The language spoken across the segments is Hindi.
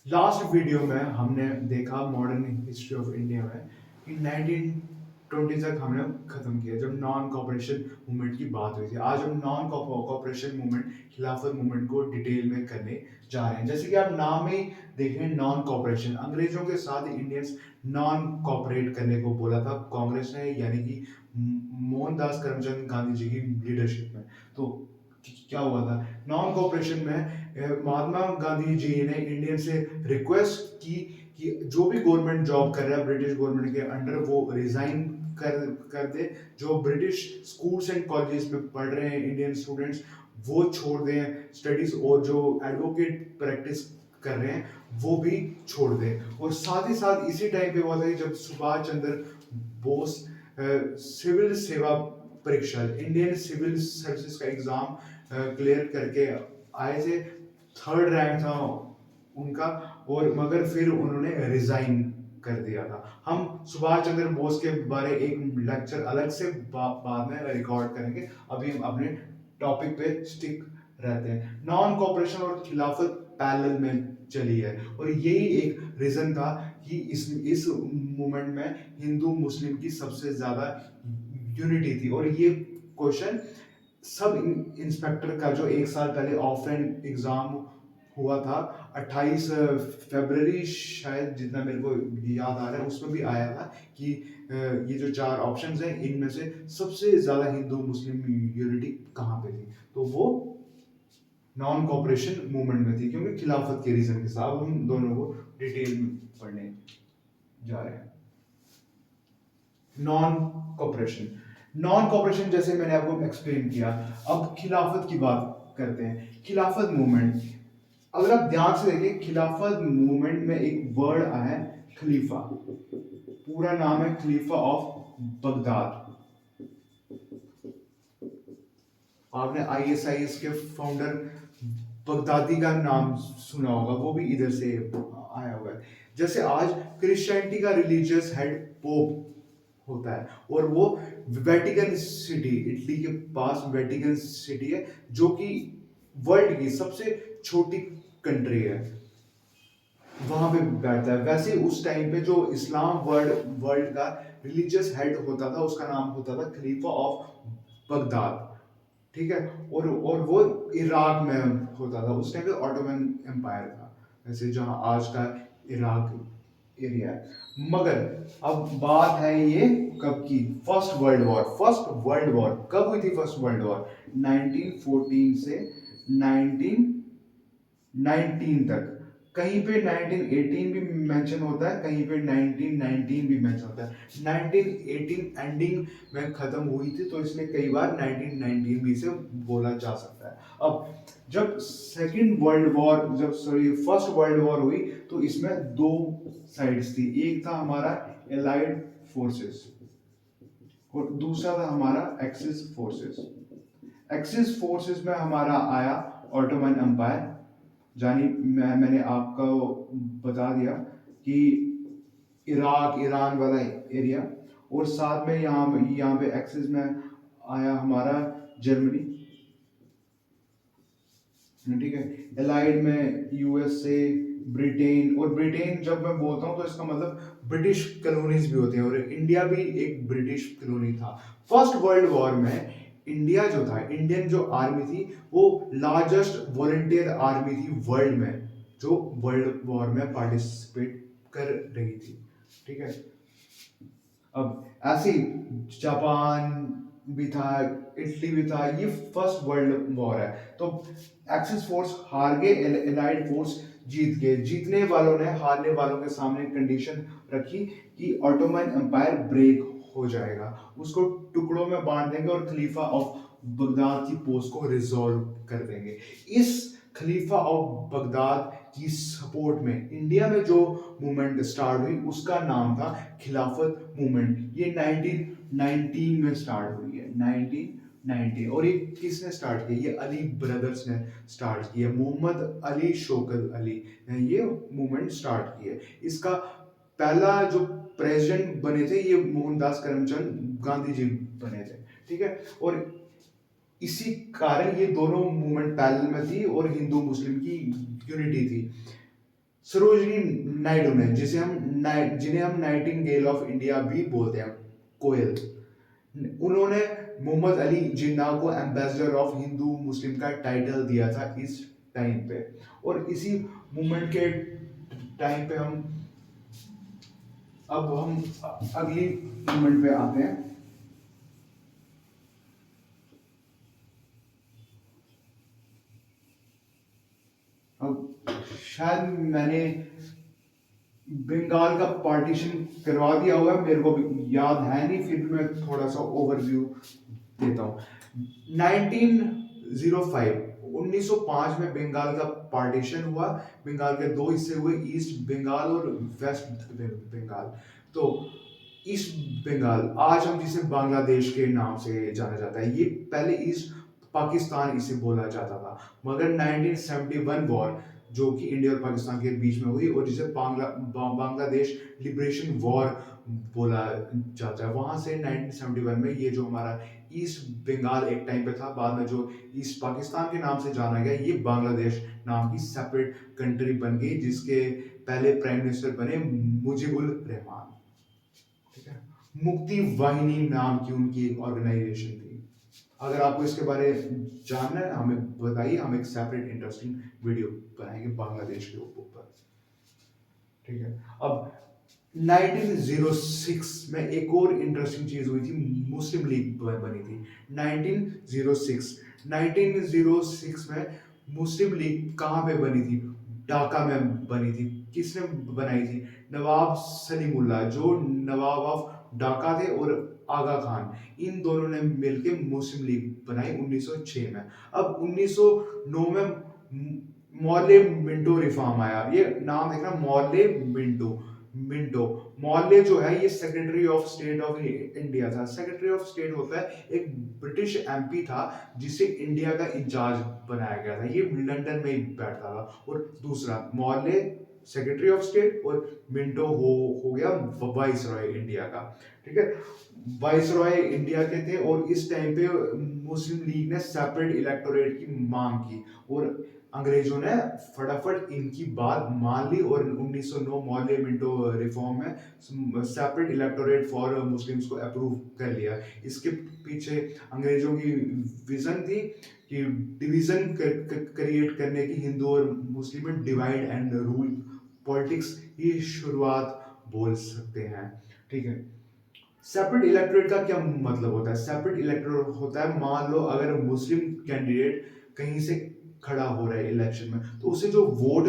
लास्ट वीडियो में हमने देखा मॉडर्न हिस्ट्री ऑफ इंडिया में कि 1920 तक हमने खत्म किया जब नॉन कॉपरेशन मूवमेंट की बात हुई थी। आज हम नॉन कॉपरेशन मूवमेंट खिलाफत मूवमेंट को डिटेल में करने जा रहे हैं। जैसे कि आप नाम में ही देख रहे हैं, नॉन कॉपरेशन, अंग्रेजों के साथ इंडियंस नॉन कॉपरेट करने को बोला था कांग्रेस ने, यानी कि मोहनदास करमचंद गांधी जी की लीडरशिप में। तो क्या हुआ था नॉन कॉपरेशन में? महात्मा गांधी जी ने इंडियन से रिक्वेस्ट की कि जो भी गवर्नमेंट जॉब कर रहा है ब्रिटिश गवर्नमेंट के अंडर, वो रिजाइन कर कर दे। जो ब्रिटिश स्कूल्स एंड कॉलेजेस में पढ़ रहे हैं इंडियन स्टूडेंट्स, वो छोड़ दें स्टडीज, और जो एडवोकेट प्रैक्टिस कर रहे हैं वो भी छोड़ दें। और साथ ही साथ इसी टाइम पे हुआ था कि जब सुभाष चंद्र बोस सिविल सेवा परीक्षा, इंडियन सिविल सर्विसेज का एग्जाम क्लियर करके आए थे। थर्ड रैंक था उनका, और मगर फिर उन्होंने रिजाइन कर दिया था। हम सुभाष चंद्र बोस के बारे एक लेक्चर अलग से बाद में रिकॉर्ड करेंगे। अभी हम अपने टॉपिक पे स्टिक रहते हैं। नॉन कॉपरेशन और खिलाफत पैरेलल में चली है, और यही एक रीजन था कि इस मूवमेंट में हिंदू मुस्लिम की सबसे ज्यादा यूनिटी थी। और ये क्वेश्चन सब इंस्पेक्टर का जो एक साल पहले ऑफलाइन एग्जाम हुआ था, 28 फरवरी शायद, जितना मेरे को याद आ रहा है, उसमें भी आया था कि ये जो चार ऑप्शंस हैं इनमें से सबसे ज्यादा हिंदू मुस्लिम यूनिटी कहाँ पे थी, तो वो नॉन कॉपरेशन मूवमेंट में थी, क्योंकि खिलाफत के रीजन के साथ। हम दोनों को डिटेल में पढ़ने जा रहे हैं। नॉन कॉपरेशन, नॉन कॉपरेशन जैसे मैंने आपको एक्सप्लेन किया। अब खिलाफत की बात करते हैं। खिलाफत मूवमेंट, अगर आप ध्यान से देखिए, खिलाफत मूवमेंट में एक वर्ड आया है खलीफा। पूरा नाम है खलीफा ऑफ बगदाद। आपने आईएसआईएस के फाउंडर बगदादी का नाम सुना होगा, वो भी इधर से आया हुआ है। जैसे आज क्रिश्चियनिटी का रिलीजियस हेड पोप होता है, और वो वेटिकन सिटी, इटली के पास वेटिकन सिटी है, जो कि वर्ल्ड की सबसे छोटी कंट्री है, वहां पे बैठता है। वैसे उस टाइम पे जो इस्लाम वर्ल्ड वर्ल्ड का रिलीजियस हेड होता था, उसका नाम होता था खलीफा ऑफ बगदाद। ठीक है, और वो इराक में होता था। उस टाइम पे ऑटोमन एम्पायर था, वैसे जहां आज का इराक एरिया है। मगर अब बात है ये कब की? First world war. First world war कब हुई थी? फर्स्ट वर्ल्ड वॉर 1914 से 1919 तक। कहीं पे 1918 भी मेंशन होता है, कहीं पे 1919 भी मेंशन होता है। 1918 एंडिंग में खत्म हुई थी, तो इसलिए कई बार 1919 भी से बोला जा सकता है। अब जब सेकेंड वर्ल्ड वॉर, जब सॉरी फर्स्ट वर्ल्ड वॉर हुई, तो इसमें दो साइड्स थी। एक था हमारा एलाइड फोर्सेस, और दूसरा था हमारा एक्सिस फोर्सेस। एक्सिस फोर्सेस में हमारा आया ऑटोमन एम्पायर। जानी मैंने आपको बता दिया कि इराक ईरान वाला एरिया, और साथ में यहाँ पे एक्सिस में आया हमारा जर्मनी। ठीक है, एलाइड में यूएसए, ब्रिटेन। और ब्रिटेन जब मैं बोलता हूँ तो इसका मतलब ब्रिटिश कॉलोनीज भी होती हैं, और इंडिया भी एक ब्रिटिश कॉलोनी था। फर्स्ट वर्ल्ड वॉर में इंडिया जो था, इंडियन जो आर्मी थी, वो लार्जेस्ट वॉलंटियर आर्मी थी वर्ल्ड में, जो वर्ल्ड वॉर में पार्टिसिपेट कर रही थी। ठीक है, अब ऐसे जापान भी था, इटली भी था। ये फर्स्ट वर्ल्ड वॉर है, तो एक्सिस फोर्स हार गए, एलाइड फोर्स जीत गए। जीतने वालों ने हारने वालों के सामने कंडीशन रखी कि ऑटोमन एम्पायर ब्रेक हो जाएगा, उसको टुकड़ों में बांट देंगे, और खलीफा ऑफ बगदाद की पोस्ट को रिजॉल्व कर देंगे। इस खलीफा ऑफ बगदाद की सपोर्ट में इंडिया में जो मूवमेंट स्टार्ट हुई, उसका नाम था खिलाफत मूवमेंट। ये 1919 में स्टार्ट हुई है, 1919। और ये किसने स्टार्ट किया? ये अली ब्रदर्स ने स्टार्ट किया, मोहम्मद अली शौकत अली ने ये मूवमेंट स्टार्ट किया। इसका पहला जो प्रेसिडेंट बने थे, ये मोहनदास करमचंद गांधी जी बने थे। ठीक है, और इसी कारण ये दोनों मूवमेंट पैरेलल में थी, और हिंदू मुस्लिम की यूनिटी थी। सरोजिनी नायडू ने, जिन्हें हम नाइटिंगेल ऑफ इंडिया भी बोलते हैं, कोयल, उन्होंने मोहम्मद अली जिन्ना को एम्बेसडर ऑफ हिंदू मुस्लिम का टाइटल दिया था इस टाइम पे। और इसी मूवमेंट के टाइम पे हम अगली मूवमेंट पे आते हैं। अब शायद मैंने बंगाल का पार्टीशन करवा दिया हुआ है, मेरे को भी याद है नहीं, फिर भी मैं थोड़ा सा ओवरव्यू देता हूँ। 1905 1905 में बंगाल का पार्टीशन हुआ। बंगाल के दो हिस्से हुए, ईस्ट बंगाल और वेस्ट बंगाल। तो ईस्ट बंगाल, आज हम जिसे बांग्लादेश के नाम से जाना जाता है, ये पहले ईस्ट पाकिस्तान इसे बोला जाता था। मगर 1971 वॉर, जो कि इंडिया और पाकिस्तान के बीच में हुई और जिसे बांग्लादेश लिबरेशन वॉर बोला जाता है, वहां से 1971 में ये जो हमारा ईस्ट बंगाल एक टाइम पे था, बाद में जो ईस्ट पाकिस्तान के नाम से जाना गया, ये बांग्लादेश नाम की सेपरेट कंट्री बन गई, जिसके पहले प्राइम मिनिस्टर बने मुजीबुर रहमान। ठीक है। मुक्ति वाहिनी नाम की उनकी एक ऑर्गेनाइजेशन थी। अगर आपको इसके बारे में जानना है हमें बताइए, हम एक सेपरेट इंटरेस्टिंग वीडियो बनाएंगे बांग्लादेश के ऊपर। ठीक है। अब 1906 में एक और इंटरेस्टिंग चीज हुई थी, मुस्लिम लीग बनी थी। 1906 1906 में मुस्लिम लीग कहाँ पे बनी थी? ढाका में बनी थी। किसने बनाई थी? नवाब सलीमुल्लाह, जो नवाब ऑफ ढाका थे, और आगा खान, इन दोनों ने मिलकर मुस्लिम लीग बनाई 1906 में। अब 1909 में मौले मिंटो रिफॉर्म आया। ये नाम देखना, मौले मिंटो। मिंटो मौले जो है, ये secretary of state of India था। सेक्रेटरी ऑफ स्टेट होता है एक ब्रिटिश एमपी था, जिसे इंडिया का इंचार्ज बनाया गया था। ये लंदन में ही बैठता था। और दूसरा, मौले सेक्रेटरी ऑफ स्टेट, और मिंटो हो गया वाइस रॉय इंडिया का। ठीक है। वाइस रॉय इंडिया के थे, और इस टाइम पे मुस्लिम लीग ने सेपरेट इलेक्टोरेट की मांग की, और अंग्रेजों ने फटाफट इनकी बात मान ली, और 1909 मौले मिंटो रिफॉर्म में सेपरेट इलेक्टोरेट फॉर मुस्लिम्स को अप्रूव कर लिया। इसके पीछे अंग्रेजों की विजन थी कि डिवीजन क्रिएट करने की, हिंदू और मुस्लिम में डिवाइड एंड रूल पॉलिटिक्स की शुरुआत बोल सकते हैं। ठीक है। सेपरेट इलेक्टोरेट का क्या मतलब होता है? सेपरेट इलेक्टोरेट होता है, मान लो अगर मुस्लिम कैंडिडेट कहीं से खड़ा हो रहा है इलेक्शन में, तो उसे जो वोट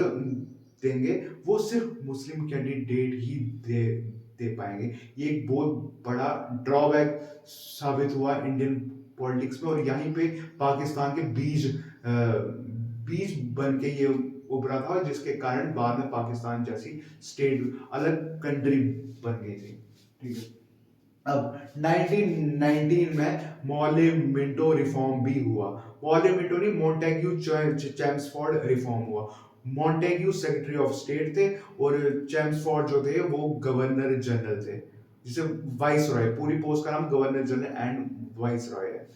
देंगे वो सिर्फ मुस्लिम कैंडिडेट ही दे पाएंगे। ये एक बहुत बड़ा ड्रॉबैक साबित हुआ इंडियन पॉलिटिक्स में, और यहीं पे पाकिस्तान के बीज बन के ये उभरा था, जिसके कारण बाद में पाकिस्तान जैसी स्टेट, अलग कंट्री बन गई थी। ठीक है। अब 1919 में मौले मिंटो रिफॉर्म भी हुआ। मौले मिंटो नहीं, मोंटेग्यू चैम्सफोर्ड रिफॉर्म हुआ। मोंटेग्यू सेक्रेटरी ऑफ स्टेट थे, और चैम्सफोर्ड जो थे वो गवर्नर जनरल थे, जिसे वाइस रॉय, पूरी पोस्ट का नाम governor general and vice Roy है।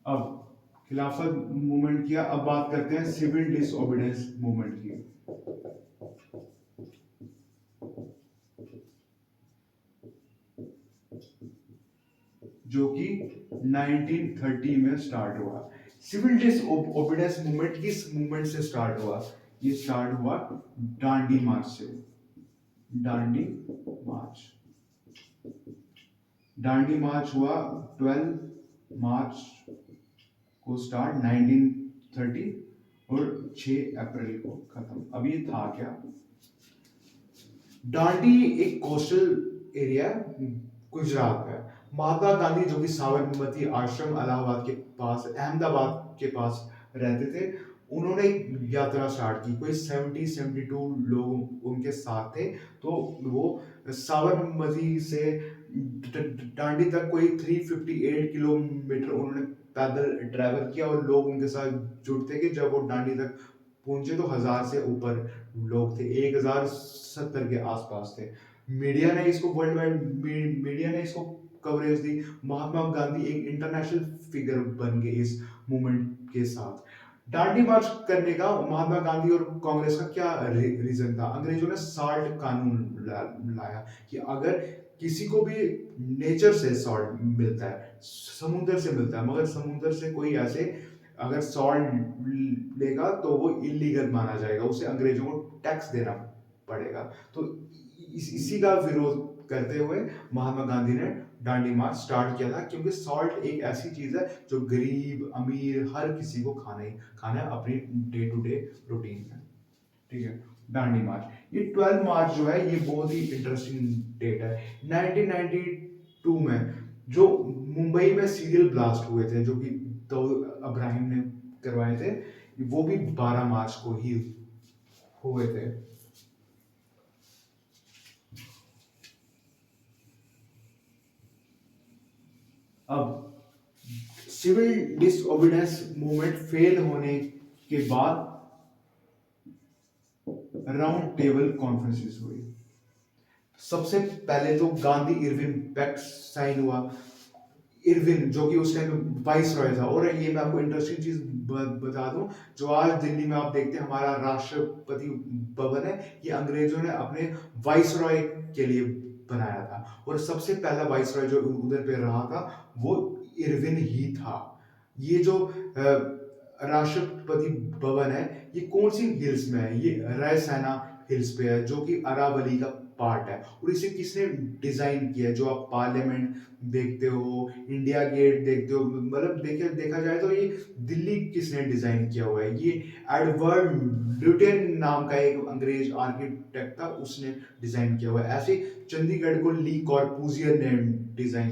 अब खिलाफत मूवमेंट किया, अब बात करते हैं सिविल डिसओबीडियंस मूवमेंट की, जो कि 1930 में स्टार्ट हुआ। सिविल डिसओबीडियंस मूवमेंट किस मूवमेंट से स्टार्ट हुआ? ये स्टार्ट हुआ डांडी मार्च से। डांडी मार्च डांडी मार्च हुआ 12 मार्च को स्टार्ट 1930, और 6 अप्रैल को खत्म। अब ये था क्या? डांडी एक कोस्टल एरिया गुजरात में। महात्मा गांधी, जो कि साबरमती आश्रम इलाहाबाद के पास, अहमदाबाद के पास रहते थे, उन्होंने एक यात्रा स्टार्ट की। कोई 72 लोग उनके साथ थे। तो वो साबरमती से डांडी तक कोई 358 किलोमीटर उन्होंने पैदल ट्रैवल किया, और लोग उनके साथ जुड़ते कि जब वो डांडी तक पहुंचे तो 1000 से ऊपर लोग थे, 1070 के आसपास थे। मीडिया ने इसको वर्ल्ड वाइड मीडिया ने इसको कवरेज दी। महात्मा गांधी एक इंटरनेशनल फिगर बन गए इस मूवमेंट के साथ। डांडी मार्च करने का महात्मा गांधी और कांग्रेस का क्या रीजन था? अंग्रेजों ने साल्ट कानून लाया कि अगर किसी को भी नेचर से सॉल्ट मिलता है, समुद्र से मिलता है, मगर समुद्र से कोई ऐसे अगर सॉल्ट लेगा तो वो इलीगल माना जाएगा, उसे अंग्रेजों को टैक्स देना पड़ेगा। तो इसी का विरोध करते हुए महात्मा गांधी ने डांडी मार्च स्टार्ट किया था, क्योंकि सॉल्ट एक ऐसी चीज है जो गरीब अमीर हर किसी को खाना है अपनी डे टू डे रूटीन में। ठीक है, डांडी मार्च, ये 12 मार्च जो है ये बहुत ही इंटरेस्टिंग डेट है। 1992 में जो मुंबई में सीरियल ब्लास्ट हुए थे, जो कि दाऊद इब्राहिम ने करवाए थे, वो भी 12 मार्च को ही हुए थे। अब सिविल डिसओबीडियंस मूवमेंट फेल होने के बाद राउंड टेबल कॉन्फ्रेंसेस हुई। सबसे पहले तो गांधी इरविन पैक्ट साइन हुआ। इरविन जो कि उस टाइम वाइस रॉय था, और ये मैं आपको इंटरेस्टिंग चीज बता दूं, जो आज दिल्ली में आप देखते हैं हमारा राष्ट्रपति भवन है, ये अंग्रेजों ने अपने वाइस रॉय के लिए बनाया था, और सबसे पहला वाइस रॉय जो उधर पे रहा था वो इरविन ही था। ये जो राष्ट्रपति भवन है ये कौन सी हिल्स में है? ये रायसेना हिल्स पे है, जो कि अरावली का पार्ट है। और इसे किसने डिजाइन किया है? जो आप पार्लियामेंट देखते हो, इंडिया गेट देखते हो, मतलब देखा जाए तो ये दिल्ली किसने डिजाइन किया हुआ है? ये एडवर्ड ल्यूटेन नाम का एक अंग्रेज आर्किटेक्ट था, उसने डिजाइन किया हुआ है। ऐसे चंडीगढ़ को ली कॉर्बूजियर ने डिजाइन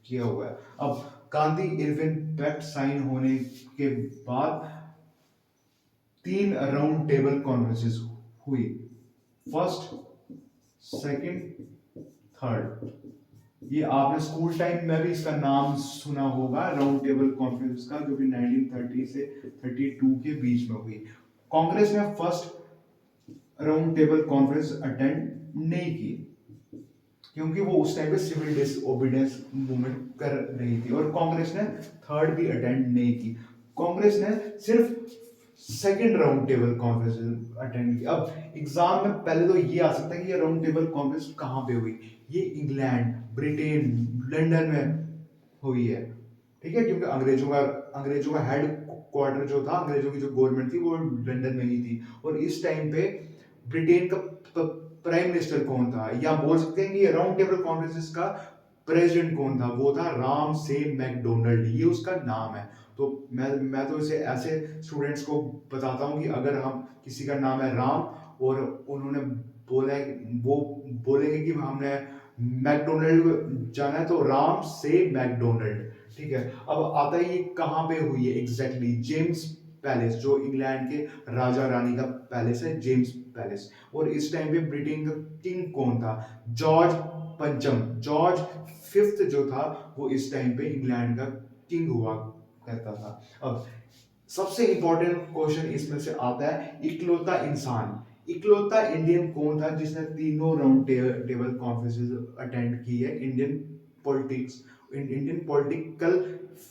किया हुआ है। अब गांधी इरविन पैक्ट साइन होने के बाद 3 राउंड टेबल कॉन्फ्रेंसेस हुई, फर्स्ट, सेकंड, थर्ड। ये आपने स्कूल टाइम में भी इसका नाम सुना होगा, राउंड टेबल कॉन्फ्रेंस का, जो कि 1930 से 32 के बीच में हुई। कांग्रेस ने first round table conference attend नहीं की, क्योंकि वो उस टाइम पे सिविल डिसओबीडियंस मूवमेंट कर रही थी, और कांग्रेस ने थर्ड भी अटेंड नहीं की। कांग्रेस ने सिर्फ second round table conference attend की। अब एग्जाम में पहले तो ये आ सकता है कि ये राउंड टेबल कॉन्फ्रेंस कहाँ पे हुई? ये इंग्लैंड, ब्रिटेन, लंदन में हुई है। ठीक है, क्योंकि अंग्रेजों का हेड क्वार्टर जो था, अंग्रेजों की जो गवर्नमेंट थी वो लंदन में ही थी। और इस टाइम पे ब्रिटेन का प्राइम मिनिस्टर कौन था, या बोल सकते हैं कि राउंड टेबल कॉन्फ्रेंसेस का प्रेसिडेंट कौन था? वो था राम से मैकडोनल्ड, ये उसका नाम है। तो मैं तो इसे ऐसे स्टूडेंट्स को बताता हूँ कि अगर हम किसी का नाम है राम और उन्होंने बोला है, वो बोलेंगे कि हमने मैकडोनल्ड जाना है, तो राम से मैकडोनल्ड। ठीक है, अब आता है ये कहाँ पे हुई है एग्जैक्टली? जेम्स पैलेस, जो इंग्लैंड के राजा रानी का पैलेस है, जेम्स पैलेस। और इस टाइम पे ब्रिटेन का किंग कौन था? जॉर्ज पंचम, जॉर्ज फिफ्थ जो था, वो इस टाइम पे इंग्लैंड का किंग हुआ करता था। अब सबसे इंपॉर्टेंट क्वेश्चन इसमें से आता है, इकलौता इंसान, इकलौता इंडियन कौन था जिसने तीनों राउंड टेबल कॉन्फ्रेंसेस अटेंड की है इंडियन पॉलिटिकल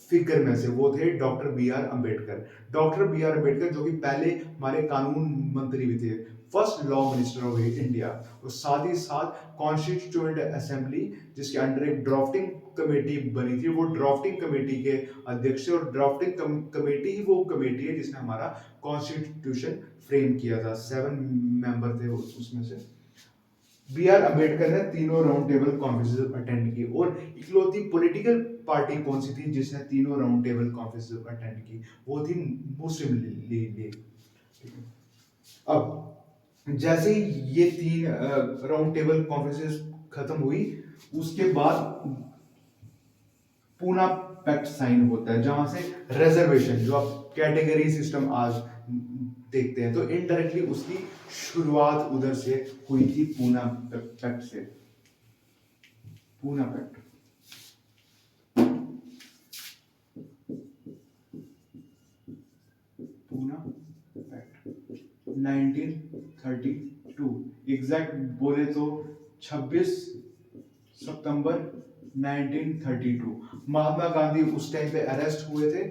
फिगर में से? वो थे doctor B R Ambedkar. Doctor B R Ambedkar जो कि पहले हमारे कानून मंत्री भी थे, first law minister of India, और साथ ही साथ कॉन्स्टिट्यूएंट असेंबली जिसके अंडर एक ड्राफ्टिंग कमेटी बनी थी, वो ड्राफ्टिंग कमेटी के अध्यक्ष, और ड्राफ्टिंग कमेटी ही वो कमेटी है जिसने हमारा कॉन्स्टिट्यूशन फ्रेम किया था। 7 मेंबर थे उसमें से। बी आर अम्बेडकर ने तीनों राउंड टेबल कॉन्फ्रेंसेस अटेंड की। और इकलौती पॉलिटिकल पार्टी कौन सी थी जिसने तीनों राउंड टेबल कॉन्फ्रेंसेस अटेंड की? वो थी मुस्लिम लीग। अब जैसे ही ये 3 राउंड टेबल कॉन्फ्रेंसेस खत्म हुई, उसके बाद पूना पैक्ट साइन होता है, जहां से रिजर्वेशन, जो आप कैटेगरी सिस्टम आज देखते हैं, तो इनडायरेक्टली उसकी शुरुआत उधर से हुई थी, पूना पैक्ट से। Poona pact, Poona pact 1932, exact बोले तो 26 सितंबर 1932। महात्मा गांधी उस टाइम पे अरेस्ट हुए थे,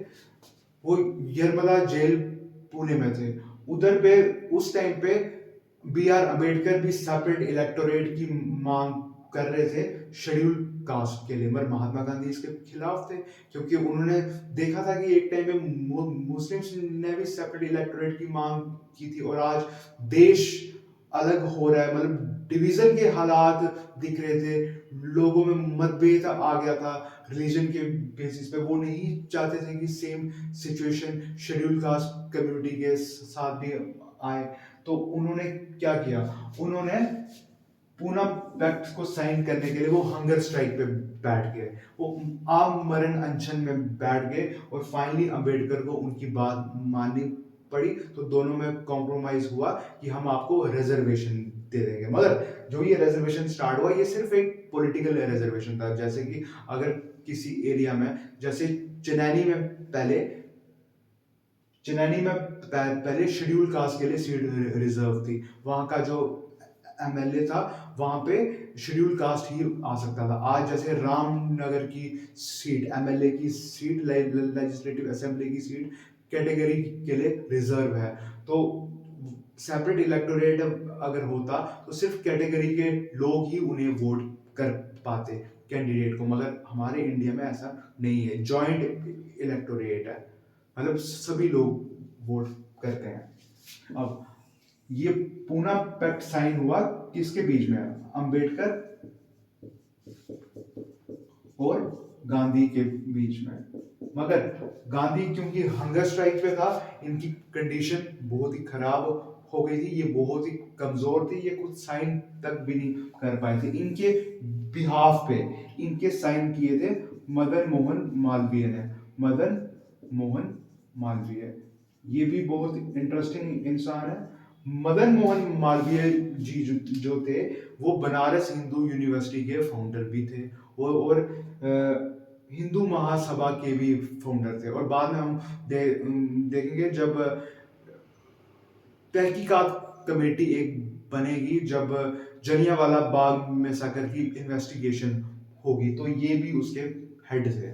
वो यरबला जेल पुणे में थे। उधर पे उस टाइम पे बी आर अम्बेडकर भी सेपरेट इलेक्टोरेट की मांग कर रहे थे शेड्यूल कास्ट के लिए, मगर महात्मा गांधी इसके खिलाफ थे, क्योंकि उन्होंने देखा था कि एक टाइम में मुस्लिम्स ने भी सेपरेट इलेक्टोरेट की मांग की थी, और आज देश अलग हो रहा है, मतलब डिवीजन के हालात दिख रहे थे, लोगों में मतभेद आ गया था रिलीजन के बेसिस पे। वो नहीं चाहते थे कि same situation schedule caste community के साथ भी आए। तो उन्होंने क्या किया, उन्होंने पूना पैक्ट को साइन करने के लिए वो हंगर स्ट्राइक पे बैठ गए, वो आम मरण अनशन में बैठ गए, और फाइनली अंबेडकर को उनकी बात माननी पड़ी। तो दोनों में कॉम्प्रोमाइज हुआ कि हम आपको रिजर्वेशन दे देंगे, मगर जो ये रिजर्वेशन स्टार्ट हुआ ये सिर्फ एक पॉलिटिकल रिजर्वेशन था। जैसे कि अगर किसी एरिया में, जैसे चेन्नई में पहले पहले शेड्यूल कास्ट के लिए सीट रिजर्व थी, वहां का जो एमएलए था वहां पे शेड्यूल कास्ट ही आ सकता था। आज जैसे रामनगर की सीट, एमएलए की सीट, लेजिस्लेटिव असेंबली की सीट कैटेगरी के लिए रिजर्व है। तो सेपरेट इलेक्टोरेट अगर होता तो सिर्फ कैटेगरी के लोग ही उन्हें वोट कर पाते कैंडिडेट को, मगर हमारे इंडिया में ऐसा नहीं है, जॉइंट इलेक्टोरेट है, मतलब सभी लोग वोट करते हैं। अब ये पूना पैक्ट साइन हुआ किसके बीच में, अंबेडकर और गांधी के बीच में, मगर गांधी क्योंकि हंगर स्ट्राइक पे था, इनकी कंडीशन बहुत ही खराब हो गई थी, ये बहुत ही कमजोर थी, ये कुछ साइन तक भी नहीं कर पाए थे। इनके बिहाफ पे इनके साइन किए थे मदन मोहन मालवीय ने, मदन मोहन मालवीय, ये भी बहुत इंटरेस्टिंग इंसान है। मदन मोहन मालवीय जी जो थे वो बनारस हिंदू यूनिवर्सिटी के फाउंडर भी थे, और हिंदू महासभा के भी फाउंडर थे। और बाद में हम देखेंगे जब तहकीकात कमेटी एक बनेगी, जब जलियांवाला बाग में साकर की इन्वेस्टिगेशन होगी, तो ये भी उसके हेड थे।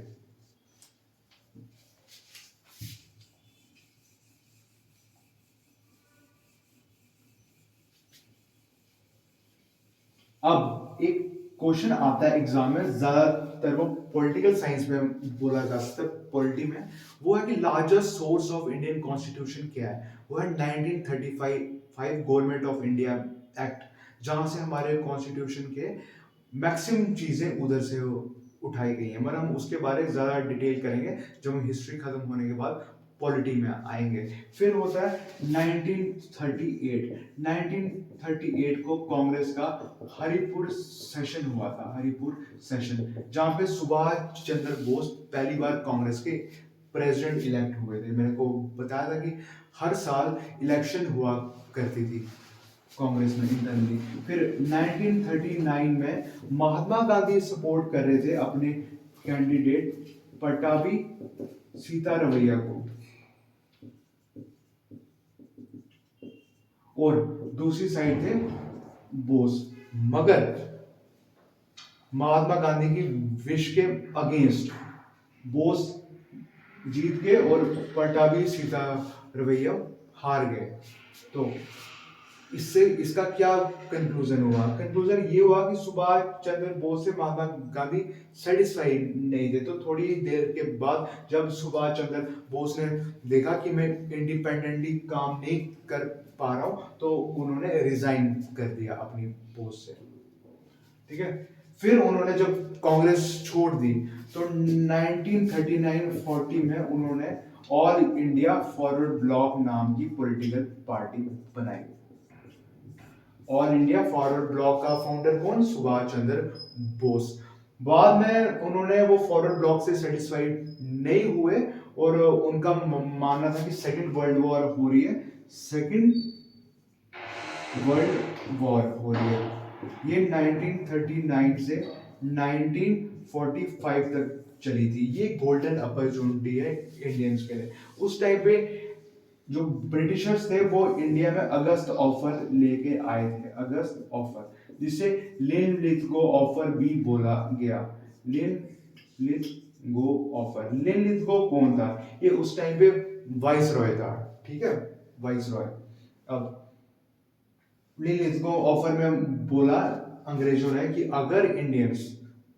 अब एक क्वेश्चन आता है एग्जाम में, ज्यादातर वो पॉलिटिकल साइंस में बोला जा सकता है, पॉलिटी में, वो है कि largest source of Indian constitution क्या है। वो है 1935 गवर्नमेंट ऑफ इंडिया एक्ट, जहां से हमारे कॉन्स्टिट्यूशन के मैक्सिमम चीजें उधर से उठाई गई हैं, मगर हम उसके बारे में ज्यादा डिटेल करेंगे जब हम हिस्ट्री खत्म होने के बाद पॉलिटी में आएंगे। फिर होता है 1938। 1938 को कांग्रेस का हरिपुर सेशन हुआ था, हरिपुर सेशन, जहां पे सुभाष चंद्र बोस पहली बार कांग्रेस के प्रेसिडेंट इलेक्ट हुए थे। मैंने को बताया था कि हर साल इलेक्शन हुआ करती थी कांग्रेस में इंटरनली। फिर 1939 में महात्मा गांधी सपोर्ट कर रहे थे अपने कैंडिडेट पट्टाभी सीतारमैया को, और दूसरी साइड थे बोस, मगर महात्मा गांधी की विश के अगेंस्ट बोस जीत गए और पट्टाभी सीतारमैया हार गए। तो इससे इसका क्या कंक्लूजन हुआ, कंक्लूजन ये हुआ कि सुभाष चंद्र बोस से महात्मा गांधी सेटिस्फाइड नहीं थे। तो थोड़ी देर के बाद जब सुभाष चंद्र बोस ने देखा कि मैं इंडिपेंडेंटली काम नहीं कर पा रहा हूं, तो उन्होंने रिजाइन कर दिया अपनी पोस्ट से, ठीक है। फिर उन्होंने जब कांग्रेस छोड़ दी तो 1939-40 में उन्होंने ऑल इंडिया फॉरवर्ड ब्लॉक नाम की पॉलिटिकल पार्टी बनाई। ऑल इंडिया फॉरवर्ड ब्लॉक का फाउंडर कौन, सुभाष चंद्र बोस। बाद में उन्होंने वो फॉरवर्ड ब्लॉक से सेटिस्फाइड नहीं हुए, और उनका मानना था कि सेकंड वर्ल्ड वॉर हो रही है, सेकंड वर्ल्ड वॉर हो रही है। ये 1939 से 1945 तक चली थी। ये गोल्डन अपॉर्चुनिटी है इंडियंस के लिए। उस टाइम पे जो ब्रिटिशर्स थे वो इंडिया में अगस्त ऑफर लेके आए थे, अगस्त ऑफर, जिसे लिन लिथगो ऑफर भी बोला गया। लिन लिथगो ऑफर, लिन लिथगो कौन था, ये उस टाइम पे वाइस रॉय था, ठीक है। वाइस रॉय। अब लिलित को ऑफर में बोला अंग्रेजों ने कि अगर इंडियंस,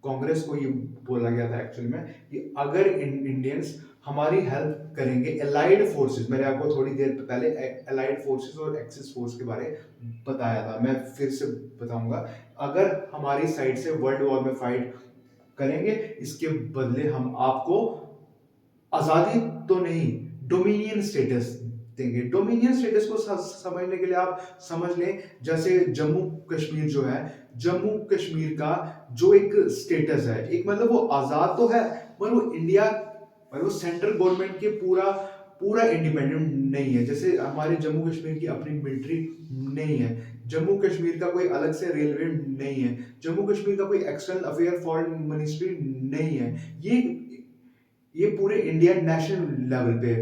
कांग्रेस को ये बोला गया था एक्चुअली में कि अगर इंडियंस हमारी हेल्प करेंगे, एलाइड फोर्सेस, मैंने आपको थोड़ी देर पहले एलाइड फोर्सेस और एक्सिस फोर्स के बारे में बताया था, मैं फिर से बताऊंगा। अगर हमारी साइड से वर्ल्ड वॉर में फाइट करेंगे, इसके बदले हम आपको आजादी तो नहीं, डोमिनियन स्टेटस देंगे। डोमिनियन स्टेटस को समझने के लिए आप समझ लें, जैसे जम्मू कश्मीर जो है, जम्मू कश्मीर का जो एक स्टेटस है, एक मतलब वो आजाद तो है, पर वो इंडिया, पर वो सेंट्रल गवर्नमेंट के पूरा पूरा इंडिपेंडेंट नहीं है। जैसे हमारे जम्मू कश्मीर की अपनी मिलिट्री नहीं है, जम्मू कश्मीर का कोई अलग से रेलवे नहीं है, जम्मू कश्मीर का कोई एक्सटर्नल अफेयर फॉरेन मिनिस्ट्री नहीं है। ये पूरे इंडियन नेशनल लेवल पे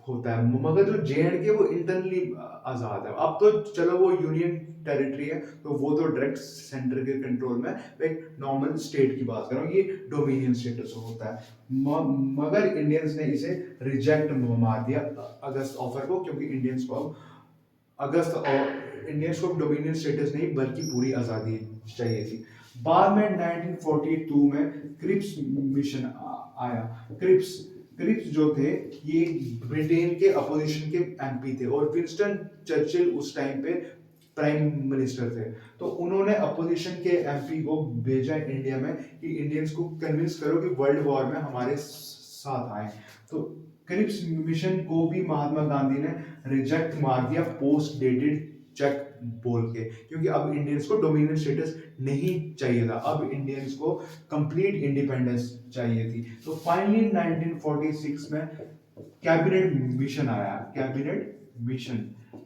होता है, मगर जो JNK वो इंटरनली आजाद है। अब तो चलो वो यूनियन टेरिटरी है, तो वो तो डायरेक्ट सेंटर के कंट्रोल में, एक नॉर्मल स्टेट की बात कर रहा हूँ, ये डोमिनियन स्टेटस होता है। मगर इंडियंस ने इसे रिजेक्ट मार दिया अगस्त ऑफर को, क्योंकि इंडियंस को अगस्त और इंडियंस को डोमिनियन स्टेटस नहीं बल्कि पूरी आज़ादी चाहिए थी। बाद में 1942 में क्रिप्स मिशन आया। क्रिप्स क्रिप्स जो थे, ये ब्रिटेन के अपोजिशन के MP थे, और विंस्टन चर्चिल उस टाइम पे प्राइम मिनिस्टर थे। तो उन्होंने अपोजिशन के MP को भेजा इंडिया में कि इंडियंस को कन्विंस करो कि वर्ल्ड वॉर में हमारे साथ आए। तो क्रिप्स मिशन को भी महात्मा गांधी ने रिजेक्ट मार दिया, पोस्ट डेटेड चेक बोल के, क्योंकि अब इंडियंस को डोमिनियन स्टेटस नहीं चाहिए था, अब इंडियंस को कंप्लीट इंडिपेंडेंस चाहिए थी। तो फाइनली 1946 में कैबिनेट मिशन आया, कैबिनेट मिशन,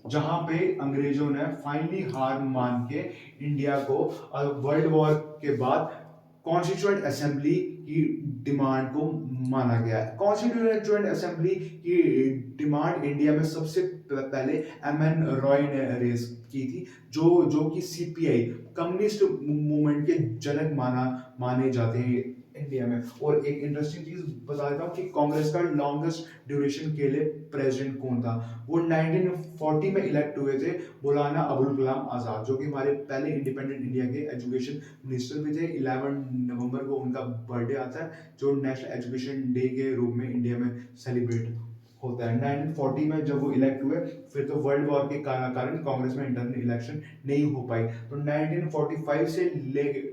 जहां पे अंग्रेजों ने फाइनली हार मान के इंडिया को वर्ल्ड वॉर के बाद कॉन्स्टिट्यूएंट असेंबली की डिमांड को माना गया है। कॉन्स्टिट्यूएंट असेंबली की डिमांड इंडिया में सबसे पहले MN रॉय ने रेज की थी, जो कि CPI कम्युनिस्ट मूवमेंट के जनक माने जाते हैं इंडिया में। और एक इंटरेस्टिंग चीज बता देता हूँ कि कांग्रेस का लॉन्गेस्ट ड्यूरेशन के लिए प्रेसिडेंट कौन था। वो 1940 में इलेक्ट हुए थे, मौलाना अबुल कलाम आजाद, जो कि हमारे पहले इंडिपेंडेंट इंडिया के एजुकेशन मिनिस्टर भी थे। 11 नवंबर को उनका बर्थडे आता है, जो नेशनल एजुकेशन डे के रूप में इंडिया में सेलिब्रेट होता है। 1940 में जब वो इलेक्ट हुए, फिर तो वर्ल्ड वॉर के कारण कांग्रेस में इंटरनल इलेक्शन नहीं हो पाई, तो 1945 से लेके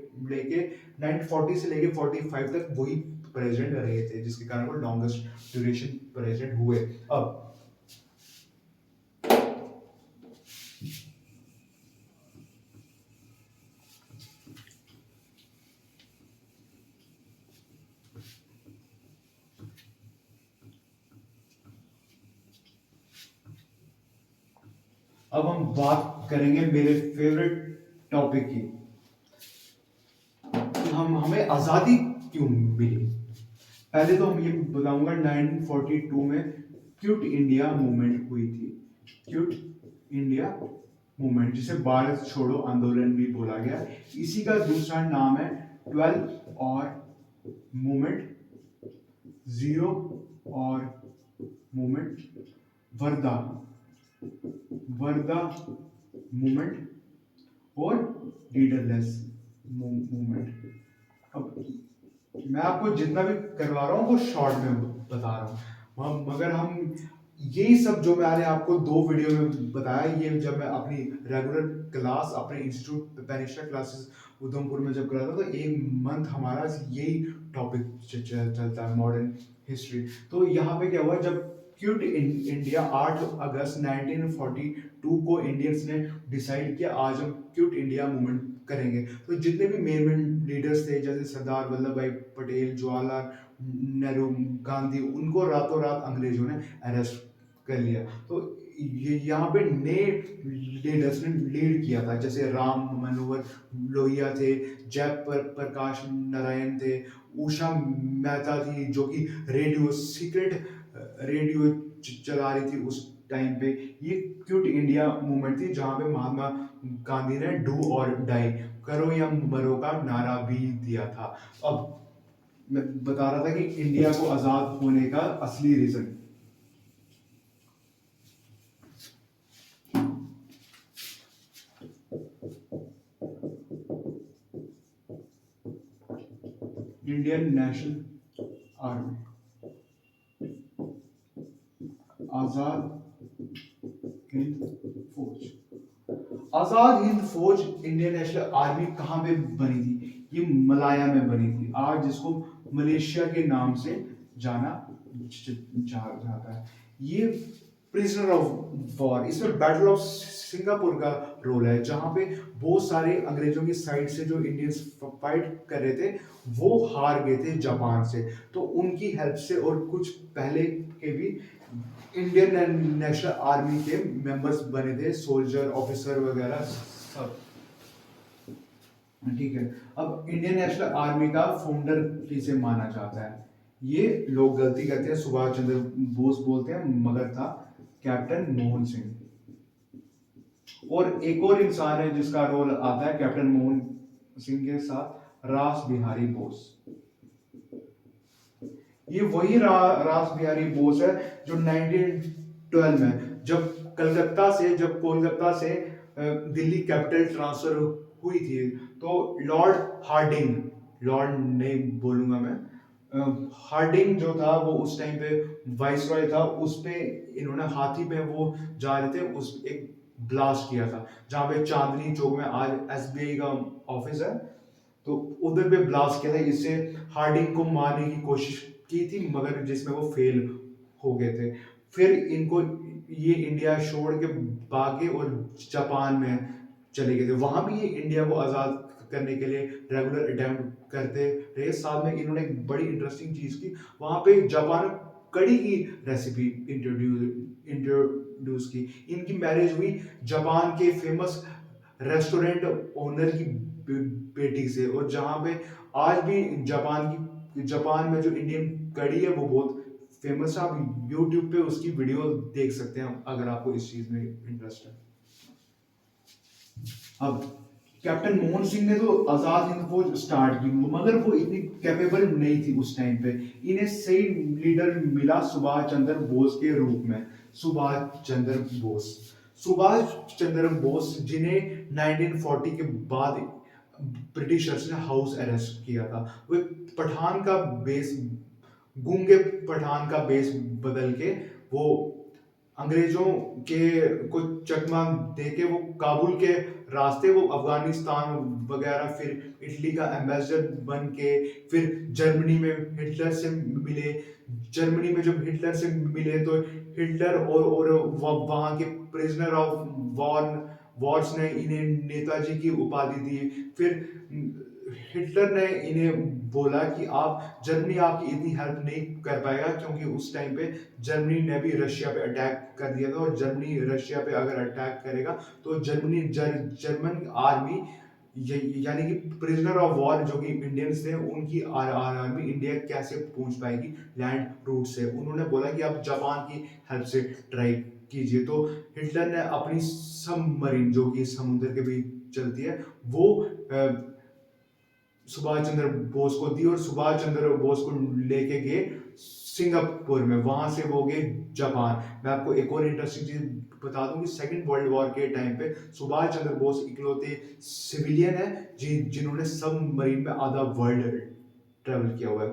1940 से लेके 45 तक वही प्रेसिडेंट रहे थे, जिसके कारण वो लॉन्गेस्ट ड्यूरेशन प्रेसिडेंट हुए। अब हम बात करेंगे मेरे फेवरेट टॉपिक की, हमें आजादी क्यों मिली। पहले तो हम ये बताऊंगा, 1942 में क्विट इंडिया मूवमेंट हुई थी। क्विट इंडिया मूवमेंट, जिसे भारत छोड़ो आंदोलन भी बोला गया, इसी का दूसरा नाम है 12 और मूवमेंट, 0 और मूवमेंट, वर्धा वर्धा मूवमेंट और लीडरलेस मूवमेंट। अब मैं आपको जितना भी करवा रहा हूँ वो शॉर्ट में बता रहा हूँ, मगर हम यही सब जो मैंने आपको 2 वीडियो में बताया, ये जब मैं अपनी रेगुलर क्लास अपने इंस्टीट्यूट पेनिस्टा क्लासेस उधमपुर में जब कराता, तो एक मंथ हमारा यही टॉपिक चलता है, मॉडर्न हिस्ट्री। तो यहाँ पे क्या हुआ, जब क्विट इंडिया 8 अगस्त 1942 को इंडियंस ने डिसाइड किया आज हम क्विट इंडिया मूवमेंट करेंगे, तो जितने भी मेन लीडर्स थे, जैसे सरदार वल्लभ भाई पटेल, जवाहरलाल नेहरू, गांधी, उनको रातों रात अंग्रेजों ने अरेस्ट कर लिया। तो ये यहाँ पे नए लीडर्स ने लीड किया था, जैसे राम मनोहर लोहिया थे, जयप्रकाश नारायण थे, उषा मेहता थी, जो कि रेडियो सीक्रेट रेडियो चला रही थी उस टाइम पे। ये क्विट इंडिया मूवमेंट थी, जहां पे महात्मा गांधी ने डू और डाई, करो या मरो का नारा भी दिया था। अब मैं बता रहा था कि इंडिया को आजाद होने का असली reason, Indian national army, Azad Hind फौज। आजाद हिंद फौज इंडियन नेशनल आर्मी कहाँ पे बनी थी? ये मलाया में बनी थी, आज जिसको मलेशिया के नाम से जाना जाता है। ये प्रिजनर ऑफ वॉर, इसमें बैटल ऑफ सिंगापुर का रोल है, जहां पे बहुत सारे अंग्रेजों की साइड से जो इंडियंस फाइट कर रहे थे वो हार गए थे जापान से, तो उनकी हेल्प से और कुछ पहले के भी इंडियन नेशनल आर्मी के मेंबर्स बने थे, सोल्जर ऑफिसर वगैरह सब। ठीक है, अब इंडियन नेशनल आर्मी का फाउंडर किसे माना जाता है? ये लोग गलती करते हैं, सुभाष चंद्र बोस बोलते हैं, मगर था कैप्टन मोहन सिंह। और एक और इंसान है जिसका रोल आता है कैप्टन मोहन सिंह के साथ, रास बिहारी बोस। ये वही रास बिहारी बोस है जो 1912 में जब कोलकाता से दिल्ली कैपिटल ट्रांसफर हुई थी, तो लॉर्ड हार्डिंग, लॉर्ड नहीं बोलूंगा मैं, हार्डिंग जो था वो उस टाइम पे वाइसरॉय था, उस पे इन्होंने हाथी पे वो जा रहे थे, उस एक ब्लास्ट किया था जहां पे चांदनी चौक में आज एसबीआई का ऑफिस है, तो उधर पे ब्लास्ट किया था। इससे हार्डिंग को मारने की कोशिश की थी, मगर जिसमें वो फेल हो गए थे। फिर इनको ये इंडिया छोड़ के भागे और जापान में चले गए थे, वहां भी ये इंडिया को आजाद करने के लिए रेगुलर अटेम्प्ट करते रहे। साथ में इन्होंने एक बड़ी इंटरेस्टिंग चीज की, वहां पे जापान कड़ी की रेसिपी इंट्रोड्यूस की। इनकी मैरिज हुई जापान के फेमस रेस्टोरेंट ओनर की बेटी से, और जहां पे आज भी जापान में जो इंडियन कड़ी है वो बहुत फेमस है। आप यूट्यूब पे उसकी वीडियो देख सकते हैं अगर आपको इस चीज में इंटरेस्ट है। अब कैप्टन मोहन सिंह ने तो आजाद हिंद फौज स्टार्ट की, मगर वो इतनी कैपेबल नहीं थी उस टाइम पे। इन्हें सही लीडर मिला सुभाष चंद्र बोस के रूप में, सुभाष चंद्र बोस। सुभाष चंद्र बोस जिन्हें 1940 के बाद ब्रिटिशर्स ने हाउस अरेस्ट किया था, वो पठान का बेस, गूंगे पठान का बेस बदल के वो अंग्रेजों के को चकमा देके वो काबुल के रास्ते वो अफगानिस्तान वगैरह, फिर इटली का एम्बेसडर बन के, फिर जर्मनी में हिटलर से मिले। जर्मनी में जब हिटलर से मिले तो हिटलर और वहाँ के प्रिजनर ऑफ वॉर्स ने इन्हें नेताजी की उपाधि दी। फिर हिटलर ने इन्हें बोला कि आप, जर्मनी आपकी इतनी हेल्प नहीं कर पाएगा, क्योंकि उस टाइम पे जर्मनी ने भी रशिया पे अटैक कर दिया था, और जर्मनी रशिया पे अगर अटैक करेगा तो जर्मन आर्मी यानी कि प्रिजनर ऑफ वॉर जो कि इंडियंस थे, उनकी आर्मी इंडिया कैसे पहुंच पाएगी लैंड रूट से। उन्होंने बोला कि आप जापान की हेल्प से ट्राई कीजिए। तो हिटलर ने अपनी सबमरीन जो कि समुद्र के बीच चलती है वो सुभाष चंद्र बोस को दी, और सुभाष चंद्र बोस को लेके गए सिंगापुर में, वहां से वो गए जापान। मैं आपको एक और इंटरेस्टिंग चीज बता दूं कि सेकंड वर्ल्ड वॉर के टाइम पे सुभाष चंद्र बोस इकलौते सिविलियन है जिन्होंने सबमरीन में आधा वर्ल्ड ट्रेवल किया हुआ है।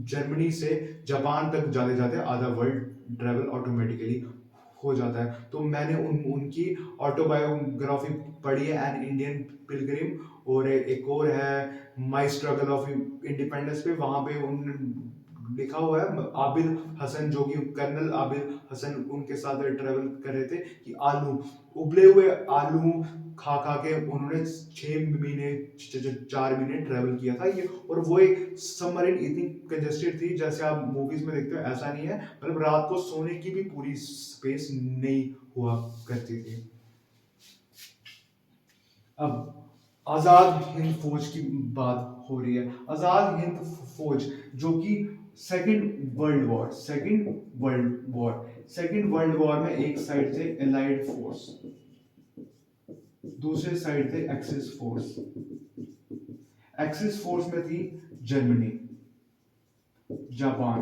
जर्मनी से जापान तक जाते जाते आधा वर्ल्ड ट्रेवल ऑटोमेटिकली हो जाता है। तो मैंने उनकी ऑटोबायोग्राफी पढ़ी है, एन इंडियन पिलग्रिम, और एक और है माई स्ट्रगल ऑफ इंडिपेंडेंस पे, वहां पे उन लिखा हुआ है आबिद हसन, जो कि कर्नल आबिद हसन उनके साथ ट्रेवल कर रहे थे, कि आलू, उबले हुए आलू खा खा के उन्होंने 6 महीने 4 महीने ट्रेवल किया था ये। और वो एक सबमरीन इतनी कंजेस्टेड थी, जैसे आप मूवीज में देखते हो ऐसा नहीं है, मतलब रात को सोने की भी पूरी स्पेस नहीं हुआ करती थी। अब आजाद हिंद फौज की बात हो रही है। आजाद हिंद फौज जो कि सेकेंड वर्ल्ड वॉर में एक साइड थे एलाइड फोर्स, दूसरे साइड थे एक्सिस फोर्स। एक्सिस फोर्स में थी जर्मनी, जापान,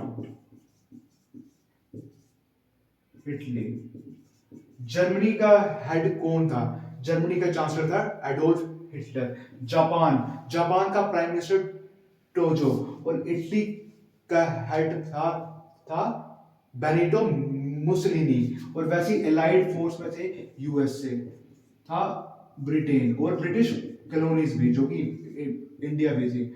इटली। जर्मनी का हेड कौन था? जर्मनी का चांसलर था एडोल्फ हिटलर। जापान का प्राइम मिनिस्टर टोजो। और इटली का हेड था बेनिटो मुसलिनी। और वैसे एलाइड फोर्स में थे यूएसए, था ब्रिटेन और ब्रिटिश कॉलोनीज भी, जो कि इंडिया भी थी।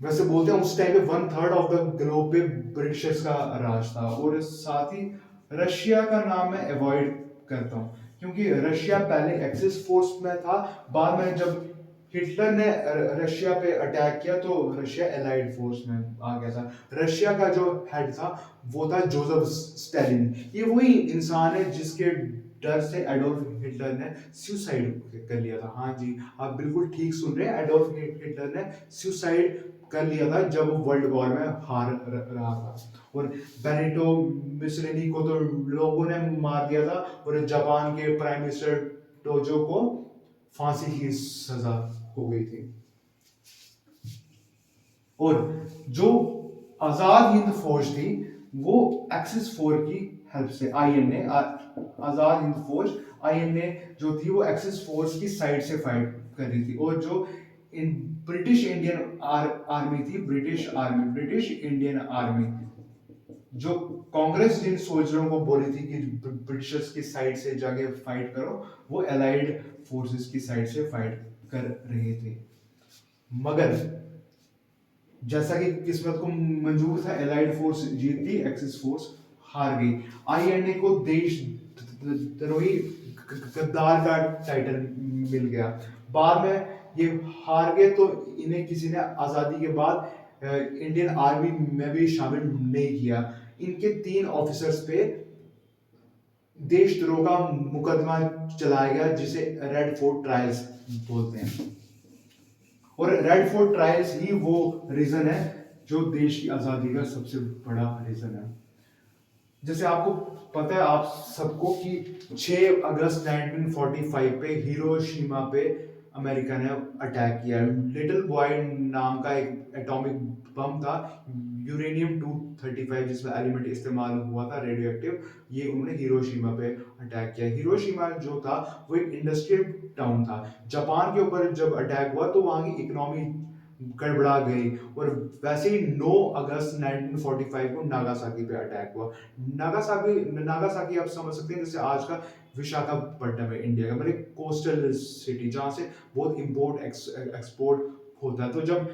वैसे बोलते हैं उस टाइम पे 1/3 ऑफ द ग्लोब पे ब्रिटिशर्स का राज था। और साथ ही रशिया का नाम मैं अवॉइड करता हूँ, क्योंकि रशिया पहले एक्सिस फोर्स में था। बाद में जब हिटलर ने रशिया पे अटैक किया तो रशिया एलाइड फोर्स में आ गया था। रशिया का जो हेड था वो था जोसेफ स्टालिन। ये वही इंसान है जिसके डर से एडोल्फ हिटलर ने सुसाइड कर लिया था। हाँ जी, आप बिल्कुल ठीक सुन रहे हैं, एडोल्फ हिटलर ने सुसाइड कर लिया था जब वो वर्ल्ड वॉर में हार रहा था। और बेनिटो मुसोलिनी को तो लोगों ने मार दिया था, और जापान के प्राइम मिनिस्टर टोजो को फांसी की सजा हो गई थी। और जो आजाद हिंद फौज थी वो एक्सिस फोर की हेल्प से, आईएनए आजाद हिंद फौज, आईएनए जो थी वो एक्सिस फोर्स की साइड से फाइट कर रही थी। और जो इन ब्रिटिश इंडियन आर्मी थी, ब्रिटिश इंडियन आर्मी, जो कांग्रेस जिन सोल्जरों को बोली थी कि ब्रिटिशर्स की साइड से जाके फाइट करो, वो एलाइड फोर्सेस की साइड से फाइट कर रहे थे। मगर जैसा कि किस्मत को मंजूर था, एलाइड फोर्स जीत गई, एक्सिस फोर्स हार गई। आईएनए को देशद्रोही गद्दार का टाइटल मिल गया। बाद में ये हार गए तो इन्हें किसी ने आजादी के बाद इंडियन आर्मी में भी शामिल नहीं किया। इनके 3 ऑफिसर्स पे देशद्रोह का मुकदमा चलाया गया, जिसे रेड फोर्ट ट्रायल्स बोलते हैं। और रेड फोर्ट ट्रायल्स ही वो रीजन है जो देश की आजादी का सबसे बड़ा रीजन है। जैसे आपको पता है आप सबको कि 6 अगस्त 1945 पे हिरोशिमा पे अमेरिका ने अटैक किया। लिटिल बॉय नाम का एक एटॉमिक बम था, यूरेनियम 235, जिसमें एलिमेंट इस्तेमाल हुआ था रेडियो एक्टिव। ये उन्होंने हिरोशिमा पे अटैक किया। हिरोशिमा जो था वो एक इंडस्ट्रियल टाउन था। जापान के ऊपर जब अटैक हुआ तो वहां की इकोनॉमी गड़बड़ा गई। और वैसे ही 9 अगस्त 1945 को नागासाकी पे अटैक हुआ। नागासाकी आप समझ सकते हैं जैसे आज का विशाखापट्टनम है इंडिया का, मतलब कोस्टल सिटी जहां से बहुत इंपोर्ट एक्सपोर्ट होता है। तो जब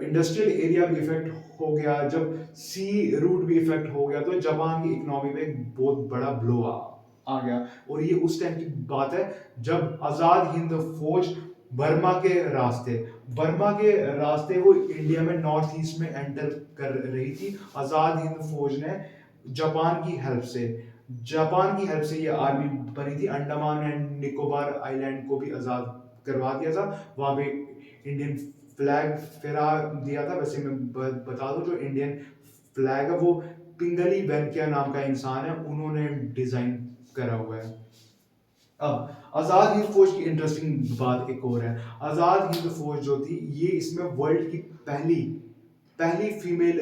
इंडस्ट्रियल एरिया भी इफेक्ट हो गया, जब सी रूट भी इफेक्ट हो गया, तो जापान की इकोनॉमी में एक बहुत बड़ा ब्लो आ गया। और ये उस टाइम की बात है जब आजाद हिंद फौज बर्मा के रास्ते वो इंडिया में नॉर्थ ईस्ट में एंटर कर रही थी। आजाद हिंद फौज ने जापान की हेल्प से ये आर्मी बनी थी। अंडमान एंड निकोबार आइलैंड को भी आजाद करवा दिया था, वहां पे इंडियन फ्लैग फहरा दिया था। वैसे मैं बता दूं जो इंडियन फ्लैग है वो पिंगली वेंकैया नाम का इंसान है, उन्होंने डिजाइन करा हुआ है। अब आजाद हिंद फौज की इंटरेस्टिंग बात एक और है। आजाद हिंद फौज जो थी ये इसमें वर्ल्ड की पहली पहली female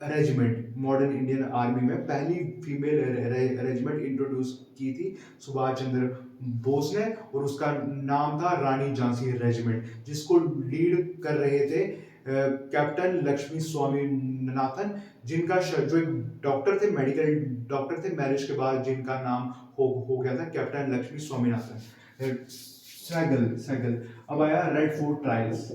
regiment, modern Indian army में पहली फीमेल रेजिमेंट इंट्रोड्यूस की थी सुभाष चंद्र बोस ने। और उसका नाम था रानी झांसी रेजिमेंट, जिसको लीड कर रहे थे कैप्टन लक्ष्मी स्वामीनाथन, जिनका जो एक डॉक्टर थे, मेडिकल डॉक्टर थे। मैरिज के बाद जिनका नाम हो गया था कैप्टन लक्ष्मी स्वामीनाथन। सैगल सैगल। अब आया रेड फोर्ट ट्रायल्स,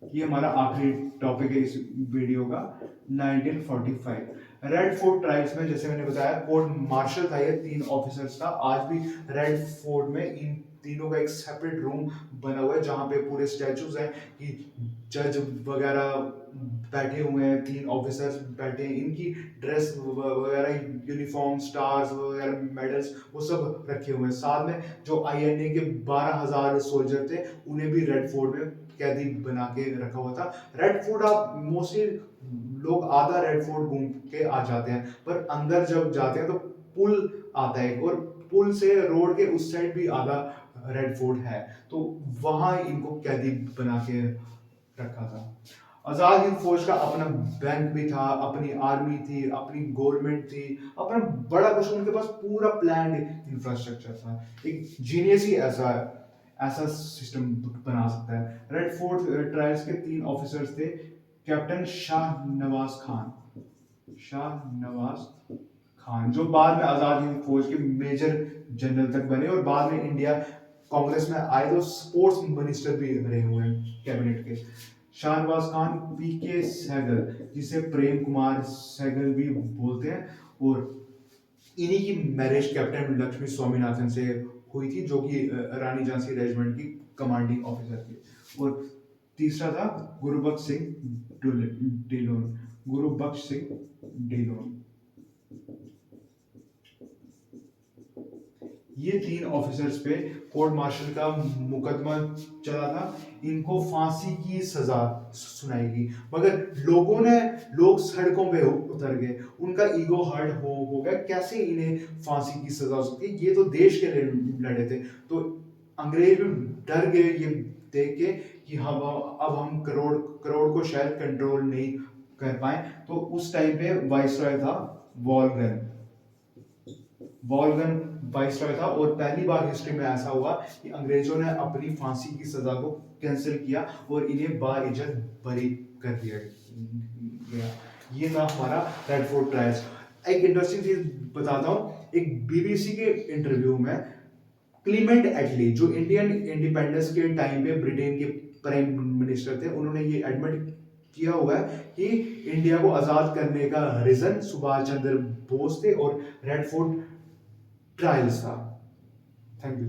ये हमारा आखिरी टॉपिक है इस वीडियो का। 1945 रेड फोर्ट ट्रायल्स में जैसे मैंने बताया कोर्ट मार्शल था ये 3 ऑफिसर्स का। आज भी रेड फोर्ट में इन तीनों का एक सेपरेट रूम बना हुआ है जहां पे पूरे स्टैचूज हैं कि जज वगैरह बैठे हुए हैं, 3 ऑफिसर्स बैठे हैं, इनकी ड्रेस वगैरह, यूनिफॉर्म, स्टार्स वगैरह, मेडल्स वो सब रखे हुए हैं। साथ में जो आईएनए के 12,000 सोल्जर थे उन्हें भी रेड फोर्ट में कैदी बना के रखा हुआ था। रेड फोर्ट आप मोस्टली लोग आधा रेड फोर्ट घूम के आ जाते हैं, पर अंदर जब जाते हैं तो पुल आता है, और पुल से रोड के उस साइड भी आधा रेड फोर्ट है, तो वहां इनको कैदी बना के रखा था। आजाद हिंद फौज का अपना बैंक भी था, अपनी आर्मी थी, अपनी गवर्नमेंट थी, अपना बड़ा कुछ, उनके पास पूरा प्लान इंफ्रास्ट्रक्चर था। एक जीनियस ही ऐसा ऐसा सिस्टम बना सकता है। रेड फोर्ट ट्रायल्स के 3 ऑफिसर्स थे, कैप्टन शाह नवाज खान जो बाद में आजाद हिंद फौज के मेजर जनरल तक बने और बाद में इंडिया कांग्रेस में आए तो स्पोर्ट्स मिनिस्टर भी रहे हुए हैं कैबिनेट के। शाहनवाज खान, पीके सहगल जिसे प्रेम कुमार सहगल भी बोलते हैं, और इन्हीं की मैरिज कैप्टन लक्ष्मी स्वामीनाथन से हुई थी जो कि रानी झांसी रेजिमेंट की कमांडिंग ऑफिसर थी। और तीसरा था गुरुबख्श सिंह ढिल्लोन। ये 3 ऑफिसर्स पे कोर्ट मार्शल का मुकदमा चला था, इनको फांसी की सजा सुनाई गई, मगर लोग सड़कों पे उतर गए, उनका ईगो हर्ट हो गया, कैसे इन्हें फांसी की सजा हो सकती है, ये तो देश के लिए लड़े थे। तो अंग्रेज भी डर गए ये देख के कि अब हम करोड़ करोड़ को शायद कंट्रोल नहीं कर पाए। तो उस टाइम पे वाइसरॉय था वॉलगन वॉलगन वाइसरॉय था, और पहली बार हिस्ट्री में ऐसा हुआ कि अंग्रेजों ने अपनी फांसी की सजा को कैंसिल किया और इन्हें बाइज्जत बरी कर दिया गया। ये था हमारा रेड फोर्ट ट्रायल्स। एक इंटरेस्टिंग चीज बताता हूँ, एक बीबीसी के इंटरव्यू में क्लीमेंट एटली जो इंडियन इंडिपेंडेंस के टाइम पे ब्रिटेन के प्राइम मिनिस्टर थे, उन्होंने ये एडमिट किया हुआ है कि इंडिया को आजाद करने का रीजन सुभाष चंद्र बोस थे और रेड फोर्ट ट्रायल्स था। Thank you.